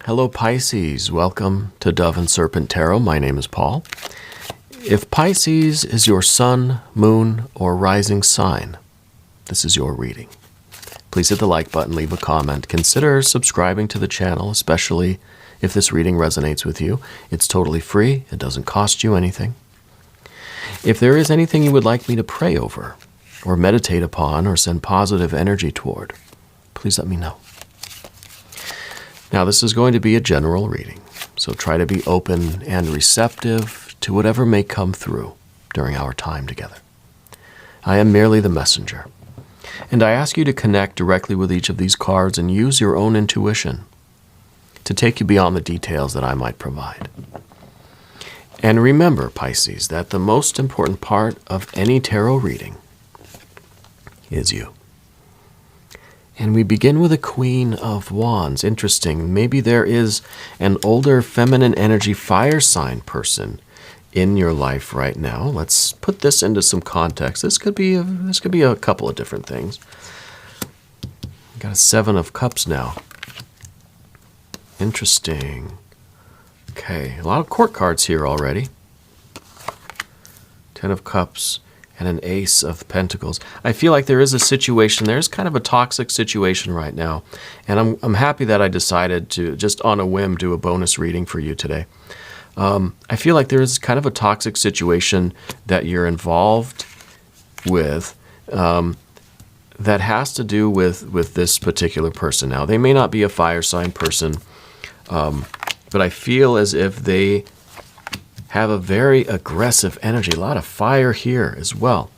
Hello Pisces, welcome to Dove and Serpent Tarot. My name is Paul. If Pisces is your sun, moon, or rising sign, this is your reading. Please hit the like button, leave a comment. Consider subscribing to the channel, especially if this reading resonates with you. It's totally free. It doesn't cost you anything. If there is anything you would like me to pray over, or meditate upon, or send positive energy toward, please let me know. Now, this is going to be a general reading, so try to be open and receptive to whatever may come through during our time together. I am merely the messenger, and I ask you to connect directly with each of these cards and use your own intuition to take you beyond the details that I might provide. And remember, Pisces, that the most important part of any tarot reading is you. And we begin with a Queen of Wands. Interesting. Maybe there is an older feminine energy fire sign person in your life right now. Let's put this into some context. This could be a couple of different things. Got a 7 of Cups now. Interesting. Okay, a lot of court cards here already. 10 of Cups. And an Ace of Pentacles. I feel like there is a situation, there's kind of a toxic situation right now. And I'm happy that I decided to, just on a whim, do a bonus reading for you today. I feel like there is kind of a toxic situation that you're involved with that has to do with this particular person. Now, they may not be a fire sign person, but I feel as if they have a very aggressive energy, a lot of fire here as well.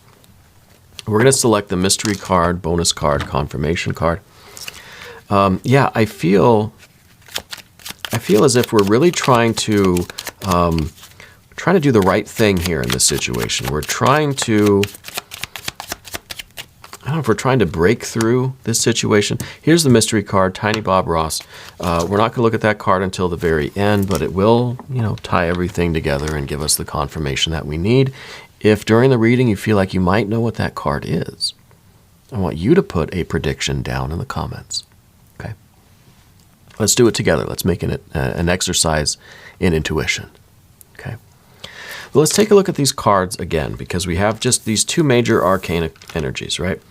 We're going to select the mystery card, bonus card, confirmation card. Yeah, I feel as if we're really trying to do the right thing here in this situation. We're trying to, I don't know if we're trying to break through this situation. Here's the mystery card, Tiny Bob Ross. We're not going to look at that card until the very end, but it will, tie everything together and give us the confirmation that we need. If during the reading you feel like you might know what that card is, I want you to put a prediction down in the comments. Okay? Let's do it together. Let's make it an exercise in intuition. Okay? Well, let's take a look at these cards again, because we have just these two major arcane energies, right?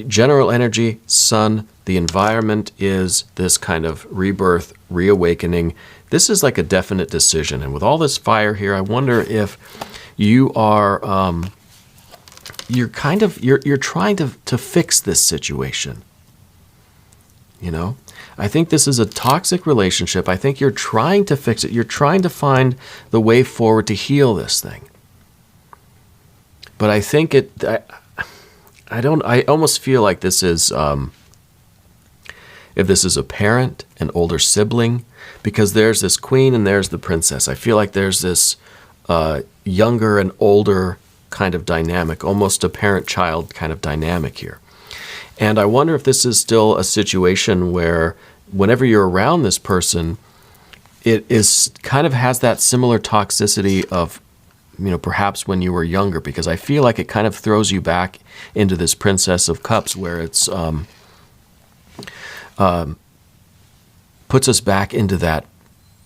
General energy, sun, the environment is this kind of rebirth, reawakening. This is like a definite decision. And with all this fire here, I wonder if you are, you're trying to fix this situation. I think this is a toxic relationship. I think you're trying to fix it. You're trying to find the way forward to heal this thing. But I think I almost feel like this is, if this is a parent, an older sibling, because there's this queen and there's the princess. I feel like there's this younger and older kind of dynamic, almost a parent-child kind of dynamic here. And I wonder if this is still a situation where whenever you're around this person, it is kind of has that similar toxicity of, perhaps when you were younger, because I feel like it kind of throws you back into this Princess of Cups where it's puts us back into that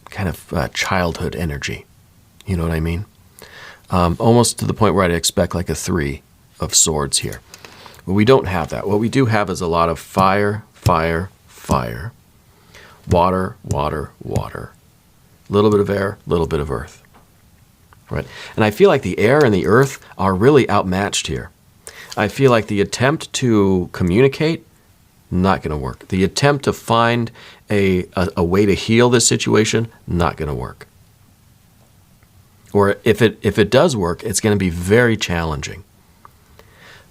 kind of childhood energy. You know what I mean? Almost to the point where I'd expect like a 3 of Swords here. But we don't have that. What we do have is a lot of fire, fire, fire, water, water, water, a little bit of air, a little bit of earth. Right? And I feel like the air and the earth are really outmatched here. I feel like the attempt to communicate, not going to work. The attempt to find a way to heal this situation, not going to work. Or if it does work, it's going to be very challenging.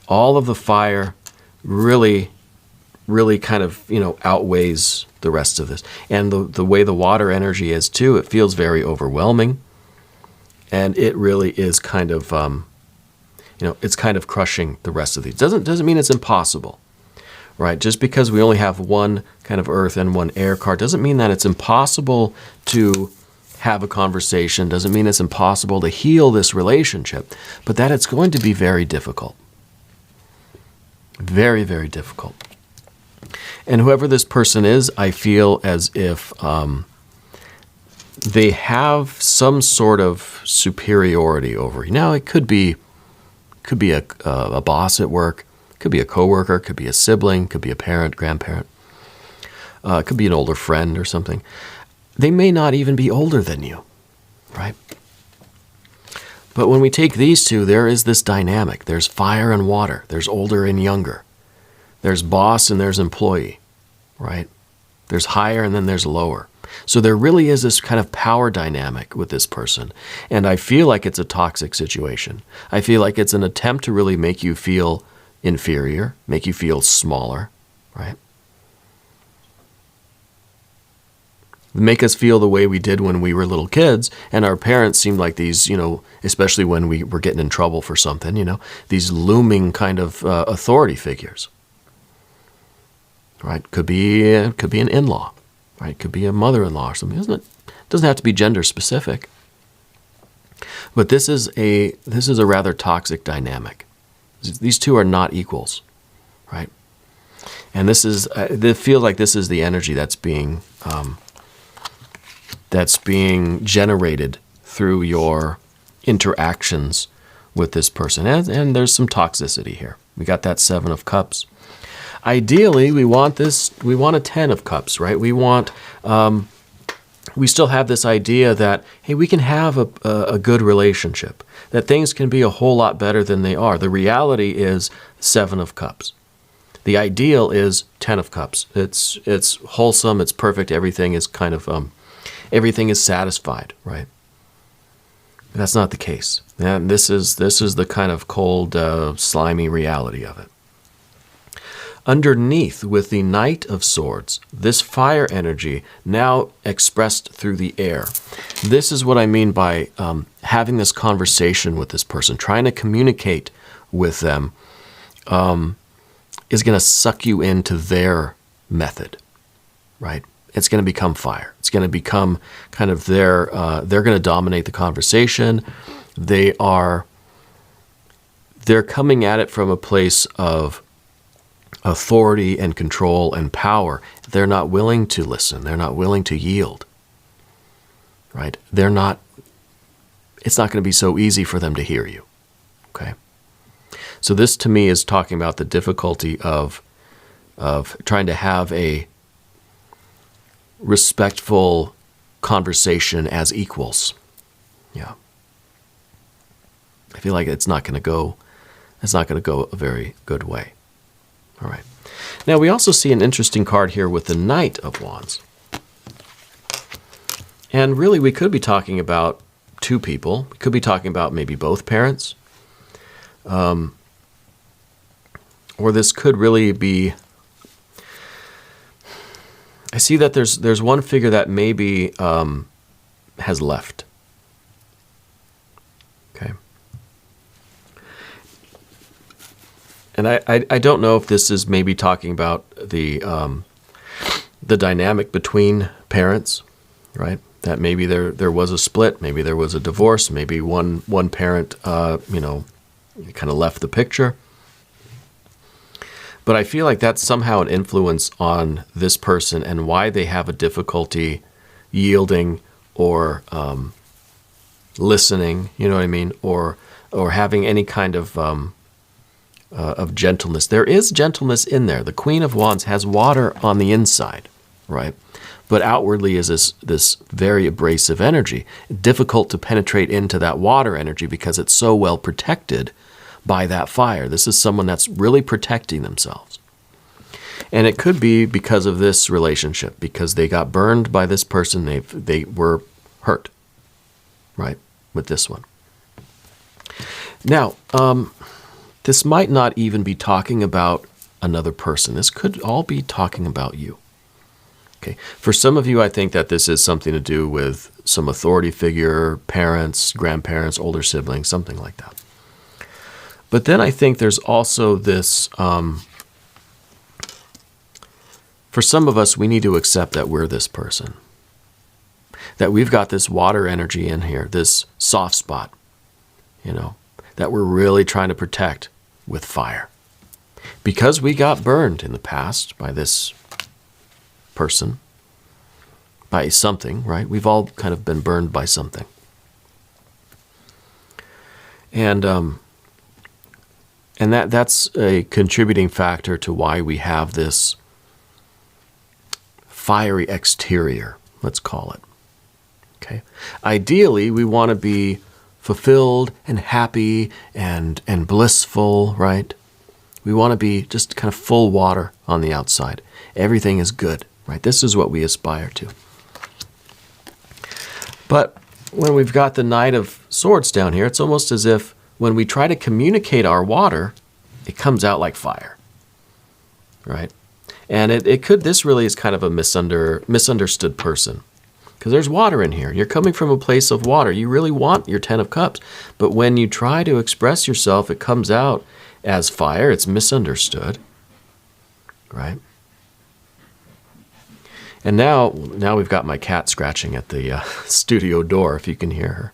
All of the fire really kind of, outweighs the rest of this. And the way the water energy is too, it feels very overwhelming. And it really is kind of, it's kind of crushing the rest of these. Doesn't mean it's impossible, right? Just because we only have one kind of earth and one air card doesn't mean that it's impossible to have a conversation, doesn't mean it's impossible to heal this relationship, but that it's going to be very difficult. Very, very difficult. And whoever this person is, I feel as if they have some sort of superiority over you. Now, it could be a boss at work, could be a coworker, could be a sibling, could be a parent, grandparent, could be an older friend or something. They may not even be older than you, right? But when we take these two, there is this dynamic. There's fire and water. There's older and younger. There's boss and there's employee, right? There's higher and then there's lower. So there really is this kind of power dynamic with this person. And I feel like it's a toxic situation. I feel like it's an attempt to really make you feel inferior, make you feel smaller, right? Make us feel the way we did when we were little kids, and our parents seemed like these, especially when we were getting in trouble for something, these looming kind of authority figures, right? Could be an in-law, right? Could be a mother-in-law or something, isn't it? Doesn't have to be gender specific. But this is a rather toxic dynamic. These two are not equals, right? And they feel like this is the energy that's being generated through your interactions with this person. And there's some toxicity here. We got that 7 of Cups. Ideally, we want a 10 of Cups, right? We still have this idea that, hey, we can have a good relationship, that things can be a whole lot better than they are. The reality is 7 of Cups. The ideal is 10 of Cups. It's wholesome, it's perfect, everything is kind of everything is satisfied, right? That's not the case. And this is the kind of cold, slimy reality of it. Underneath, with the Knight of Swords, this fire energy now expressed through the air. This is what I mean by having this conversation with this person, trying to communicate with them, is going to suck you into their method, right? It's going to become fire. It's going to become kind of they're going to dominate the conversation. They're coming at it from a place of authority and control and power. They're not willing to listen. They're not willing to yield, right? It's not going to be so easy for them to hear you, okay? So this to me is talking about the difficulty of trying to have a respectful conversation as equals. Yeah. I feel like it's not going to go a very good way. All right. Now we also see an interesting card here with the Knight of Wands. And really we could be talking about two people. We could be talking about maybe both parents. Or this could really be, I see that there's one figure that maybe has left. Okay. And I don't know if this is maybe talking about the dynamic between parents, right? That maybe there was a split, maybe there was a divorce, maybe one parent kind of left the picture. But I feel like that's somehow an influence on this person and why they have a difficulty yielding or listening, you know what I mean, or having any kind of gentleness. There is gentleness in there. The Queen of Wands has water on the inside, right? But outwardly is this very abrasive energy. Difficult to penetrate into that water energy because it's so well protected by that fire. This is someone that's really protecting themselves. And it could be because of this relationship, because they got burned by this person, they were hurt, right, with this one. Now, this might not even be talking about another person. This could all be talking about you. Okay. For some of you, I think that this is something to do with some authority figure, parents, grandparents, older siblings, something like that. But then I think there's also this, for some of us, we need to accept that we're this person. That we've got this water energy in here, this soft spot, that we're really trying to protect with fire. Because we got burned in the past by this person, by something, right? We've all kind of been burned by something. And that's a contributing factor to why we have this fiery exterior, let's call it. Okay. Ideally, we want to be fulfilled and happy and blissful, right? We want to be just kind of full water on the outside. Everything is good, right? This is what we aspire to. But when we've got the Knight of Swords down here, it's almost as if when we try to communicate our water, it comes out like fire, right? And this really is kind of a misunderstood person. Because there's water in here. You're coming from a place of water. You really want your 10 of Cups. But when you try to express yourself, it comes out as fire. It's misunderstood, right? And now we've got my cat scratching at the studio door, if you can hear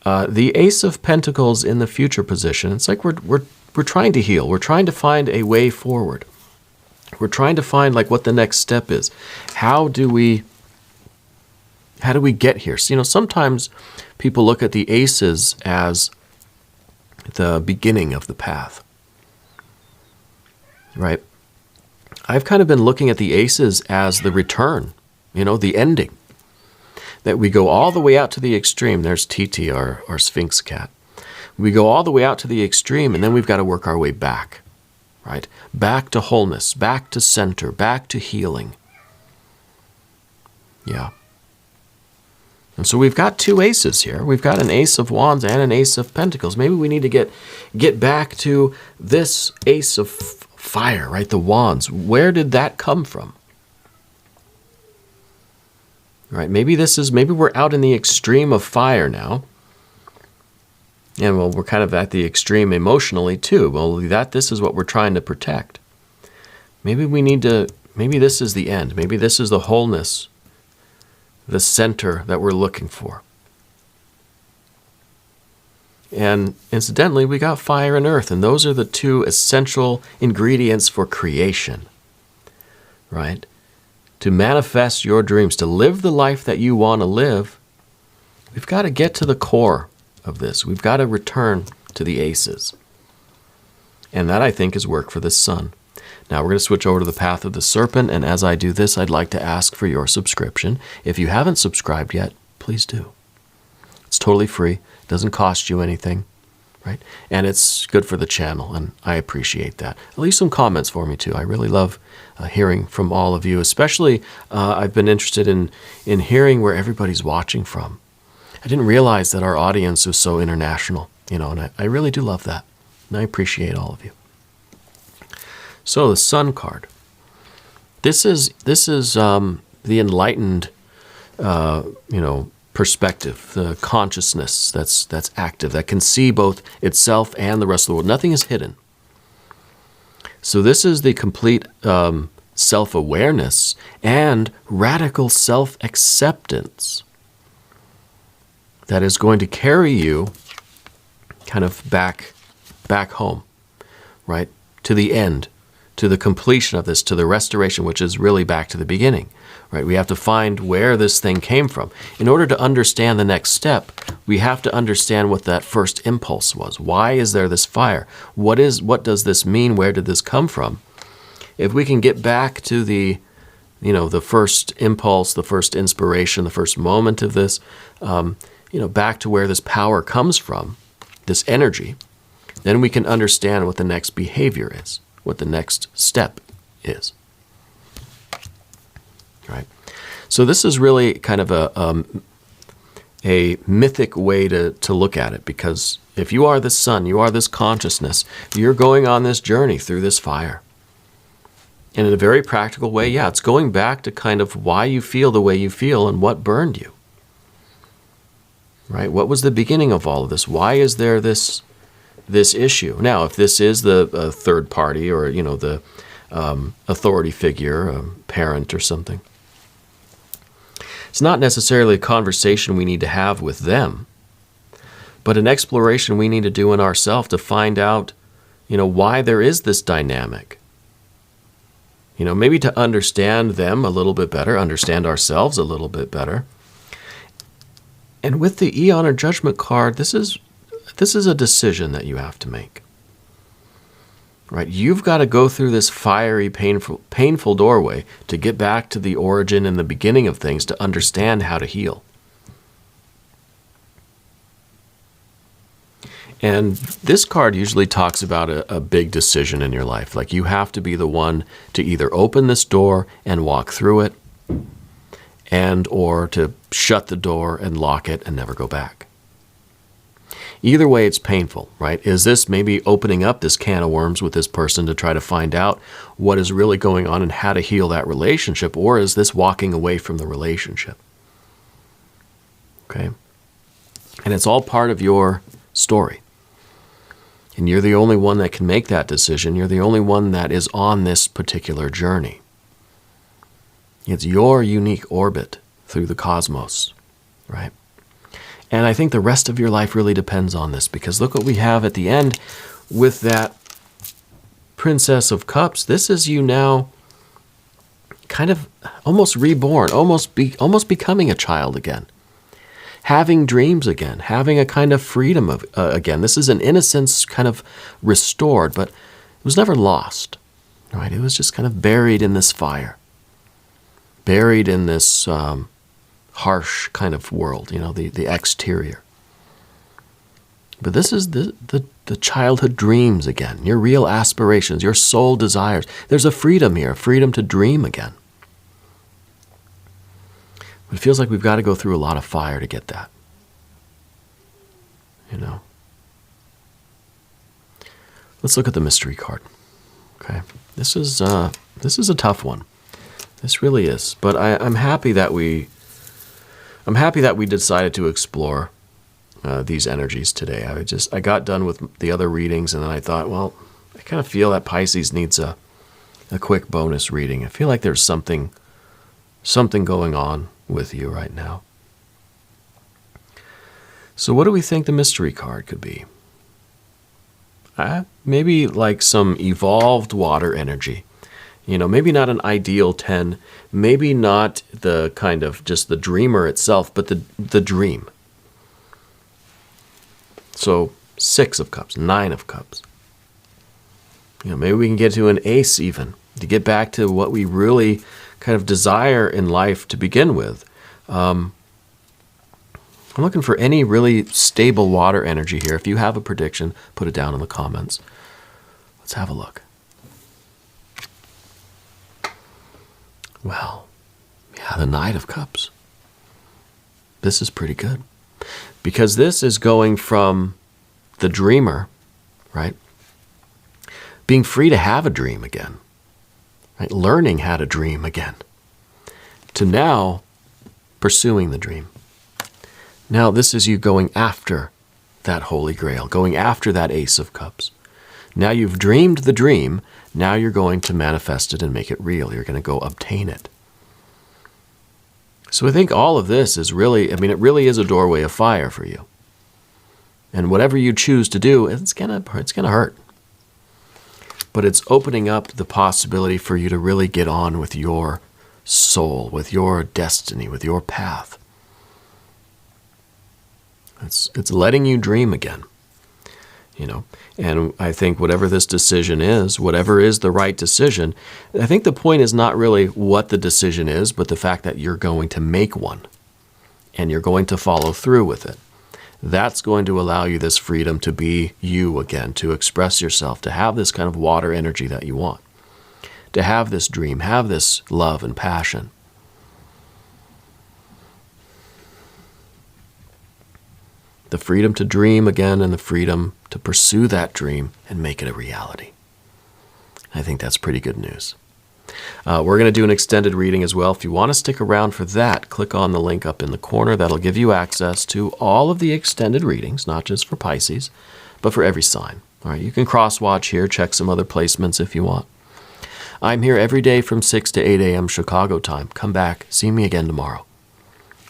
her. The Ace of Pentacles in the future position. It's like we're trying to heal. We're trying to find a way forward. We're trying to find like what the next step is. How do we get here? So, sometimes people look at the aces as the beginning of the path, right? I've kind of been looking at the aces as the return, the ending. That we go all the way out to the extreme. There's TT, our Sphinx cat. We go all the way out to the extreme, and then we've got to work our way back, right? Back to wholeness, back to center, back to healing. Yeah. And so we've got two aces here. We've got an Ace of Wands and an Ace of Pentacles. Maybe we need to get back to this Ace of Fire, right? The Wands. Where did that come from? Right? Maybe we're out in the extreme of fire now. And well, we're kind of at the extreme emotionally too. Well, this is what we're trying to protect. Maybe this is the end. Maybe this is the wholeness, the center that we're looking for. And incidentally, we got fire and earth, and those are the two essential ingredients for creation, right? To manifest your dreams, to live the life that you want to live, we've got to get to the core of this. We've got to return to the aces. And that, I think, is work for the sun. Now we're going to switch over to the path of the serpent, and as I do this, I'd like to ask for your subscription. If you haven't subscribed yet, please do. It's totally free. It doesn't cost you anything, right? And it's good for the channel, and I appreciate that. Leave some comments for me, too. I really love hearing from all of you, especially I've been interested in hearing where everybody's watching from. I didn't realize that our audience was so international, and I really do love that, and I appreciate all of you. So the Sun card. This is the enlightened, perspective, the consciousness that's active, that can see both itself and the rest of the world. Nothing is hidden. So this is the complete self-awareness and radical self-acceptance that is going to carry you kind of back home, right? To the end, to the completion of this, to the restoration, which is really back to the beginning, right? We have to find where this thing came from. In order to understand the next step, we have to understand what that first impulse was. Why is there this fire? What does this mean? Where did this come from? If we can get back to the first impulse, the first inspiration, the first moment of this, back to where this power comes from, this energy, then we can understand what the next behavior is, what the next step is. Right? So this is really kind of a mythic way to look at it, because if you are the sun, you are this consciousness, you're going on this journey through this fire. And in a very practical way, it's going back to kind of why you feel the way you feel and what burned you. Right? What was the beginning of all of this? Why is there this issue? Now, if this is the third party or, the authority figure, a parent or something, it's not necessarily a conversation we need to have with them, but an exploration we need to do in ourselves to find out, why there is this dynamic. Maybe to understand them a little bit better, understand ourselves a little bit better. And with the Eon or Judgment card, this is a decision that you have to make. Right? You've got to go through this fiery, painful doorway to get back to the origin and the beginning of things to understand how to heal. And this card usually talks about a big decision in your life. Like you have to be the one to either open this door and walk through it, and or to shut the door and lock it and never go back. Either way, it's painful, right? Is this maybe opening up this can of worms with this person to try to find out what is really going on and how to heal that relationship, or is this walking away from the relationship? Okay? And it's all part of your story. And you're the only one that can make that decision. You're the only one that is on this particular journey. It's your unique orbit through the cosmos, right? And I think the rest of your life really depends on this, because look what we have at the end with that Princess of Cups. This is you now kind of almost reborn, almost becoming a child again. Having dreams again, having a kind of freedom of again. This is an innocence kind of restored, but it was never lost, right? It was just kind of buried in this fire, buried in this harsh kind of world, the exterior. But this is the childhood dreams again, your real aspirations, your soul desires. There's a freedom here, a freedom to dream again. It feels like we've got to go through a lot of fire to get that. Let's look at the mystery card. Okay, this is a tough one. This really is. But I'm happy that we decided to explore these energies today. I got done with the other readings, and then I thought, well, I kind of feel that Pisces needs a quick bonus reading. I feel like there's something going on with you right now. So what do we think the mystery card could be? Maybe like some evolved water energy. Maybe not an ideal 10, maybe not the kind of just the dreamer itself, but the dream. So 6 of Cups, 9 of Cups. Maybe we can get to an ace even, to get back to what we really kind of desire in life to begin with. I'm looking for any really stable water energy here. If you have a prediction, put it down in the comments. Let's have a look. Well, yeah, the Knight of Cups. This is pretty good. Because this is going from the dreamer, right? Being free to have a dream again. Right? Learning how to dream again. To now pursuing the dream. Now this is you going after that Holy Grail, going after that Ace of Cups. Now you've dreamed the dream, now you're going to manifest it and make it real. You're going to go obtain it. So I think all of this is really, it really is a doorway of fire for you. And whatever you choose to do, it's gonna hurt. But it's opening up the possibility for you to really get on with your soul, with your destiny, with your path. It's letting you dream again. And I think whatever this decision is, whatever is the right decision, I think the point is not really what the decision is, but the fact that you're going to make one and you're going to follow through with it. That's going to allow you this freedom to be you again, to express yourself, to have this kind of water energy that you want, to have this dream, have this love and passion. The freedom to dream again and the freedom to pursue that dream and make it a reality. I think that's pretty good news. We're going to do an extended reading as well. If you want to stick around for that, click on the link up in the corner. That'll give you access to all of the extended readings, not just for Pisces, but for every sign. All right, you can cross-watch here, check some other placements if you want. I'm here every day from 6 to 8 a.m. Chicago time. Come back. See me again tomorrow.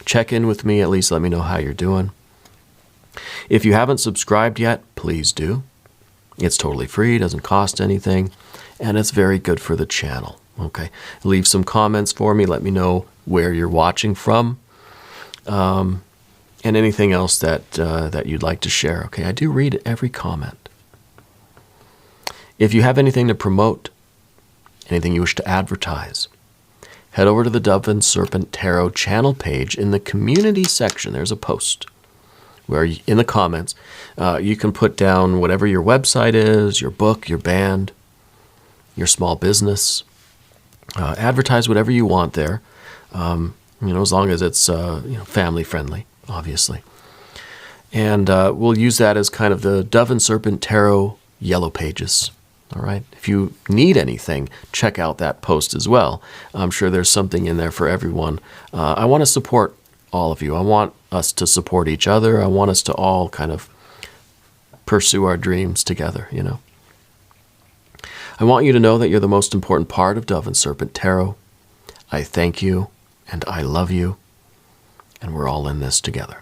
Check in with me. At least let me know how you're doing. If you haven't subscribed yet, please do. It's totally free, doesn't cost anything, and it's very good for the channel. Okay, leave some comments for me. Let me know where you're watching from, and anything else that you'd like to share. Okay, I do read every comment. If you have anything to promote, anything you wish to advertise, head over to the Dove and Serpent Tarot channel page. In the community section, there's a post where in the comments, you can put down whatever your website is, your book, your band, your small business. Advertise whatever you want there, as long as it's family friendly, obviously. And we'll use that as kind of the Dove and Serpent Tarot yellow pages. All right. If you need anything, check out that post as well. I'm sure there's something in there for everyone. I want to support all of you. I want us to support each other. I want us to all kind of pursue our dreams together, I want you to know that you're the most important part of Dove and Serpent Tarot. I thank you, and I love you, and we're all in this together.